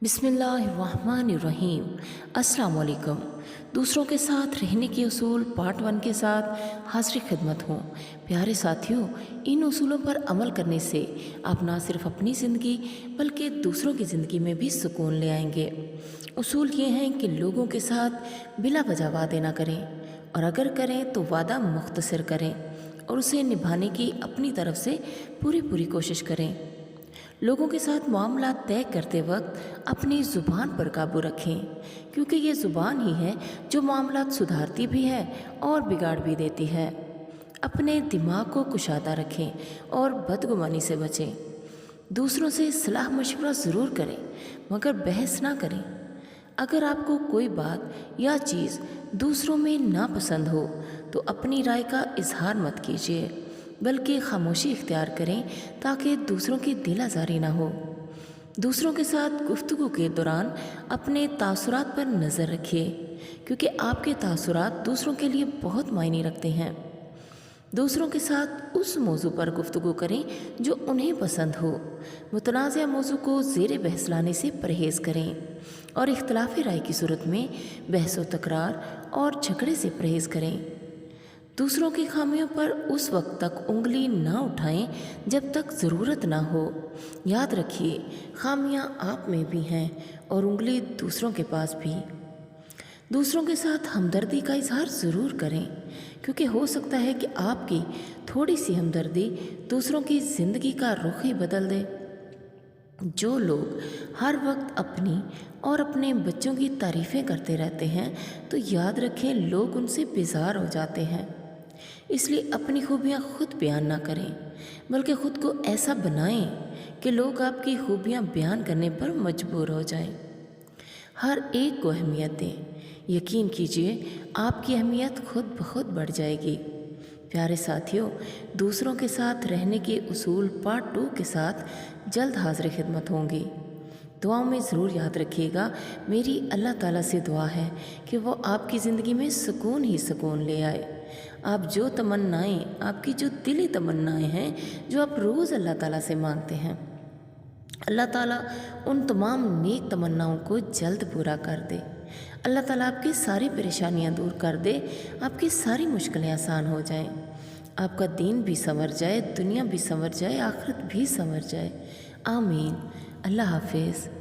बिस्मिल्लाहिर्रहमानिर्रहीम। अस्सलाम वालेकुम। दूसरों के साथ रहने के उसूल पार्ट 1 के साथ हाजिर खिदमत हूँ। प्यारे साथियों, इन उसूलों पर अमल करने से आप ना सिर्फ अपनी ज़िंदगी बल्कि दूसरों की ज़िंदगी में भी सुकून ले आएंगे। उसूल ये हैं कि लोगों के साथ बिला वजह वादे ना करें, और अगर करें तो वादा मुख्तसर करें और उसे निभाने की अपनी तरफ से पूरी कोशिश करें। लोगों के साथ मामला तय करते वक्त अपनी ज़ुबान पर काबू रखें, क्योंकि ये ज़ुबान ही है जो मामला सुधारती भी है और बिगाड़ भी देती है। अपने दिमाग को कुशादा रखें और बदगुमानी से बचें। दूसरों से सलाह मशवरा ज़रूर करें, मगर बहस ना करें। अगर आपको कोई बात या चीज़ दूसरों में नापसंद हो तो अपनी राय का इजहार मत कीजिए, बल्कि खामोशी इख्तियार करें ताकि दूसरों की दिल आज़ारी ना हो। दूसरों के साथ गुफ्तगू के दौरान अपने तासुरात पर नज़र रखिए, क्योंकि आपके तासुरात दूसरों के लिए बहुत मायने रखते हैं। दूसरों के साथ उस मौजू पर गुफ्तगू करें जो उन्हें पसंद हो। मुतनाज़ा मौजू को ज़ेर बहस लाने से परहेज़ करें और इख्तलाफी राय की सूरत में बहस व तकरार और झगड़े से परहेज़ करें। दूसरों की खामियों पर उस वक्त तक उंगली ना उठाएं जब तक ज़रूरत ना हो। याद रखिए, खामियां आप में भी हैं और उंगली दूसरों के पास भी। दूसरों के साथ हमदर्दी का इजहार ज़रूर करें, क्योंकि हो सकता है कि आपकी थोड़ी सी हमदर्दी दूसरों की ज़िंदगी का रुख ही बदल दे। जो लोग हर वक्त अपनी और अपने बच्चों की तारीफ़ें करते रहते हैं, तो याद रखें लोग उनसे बेजार हो जाते हैं। इसलिए अपनी खूबियाँ खुद बयान ना करें, बल्कि ख़ुद को ऐसा बनाएं कि लोग आपकी खूबियाँ बयान करने पर मजबूर हो जाएं। हर एक को अहमियत दें। यकीन कीजिए, आपकी अहमियत खुद ब खुद बढ़ जाएगी। प्यारे साथियों, दूसरों के साथ रहने के उसूल पार्ट 2 के साथ जल्द हाजिर खिदमत होंगी। दुआओं में ज़रूर याद रखिएगा। मेरी अल्लाह ताला से दुआ है कि वो आपकी ज़िंदगी में सुकून ही सुकून ले आए। आप जो तमन्नाएं, आपकी जो दिली तमन्नाएं हैं, जो आप रोज़ अल्लाह ताला से मांगते हैं, अल्लाह ताला उन तमाम नेक तमन्नाओं को जल्द पूरा कर दे। अल्लाह ताला आपकी सारी परेशानियां दूर कर दे, आपकी सारी मुश्किलें आसान हो जाएं, आपका दीन भी संवर जाए, दुनिया भी संवर जाए, आखिरत भी संवर जाए। आमीन। अल्लाह हाफिज़।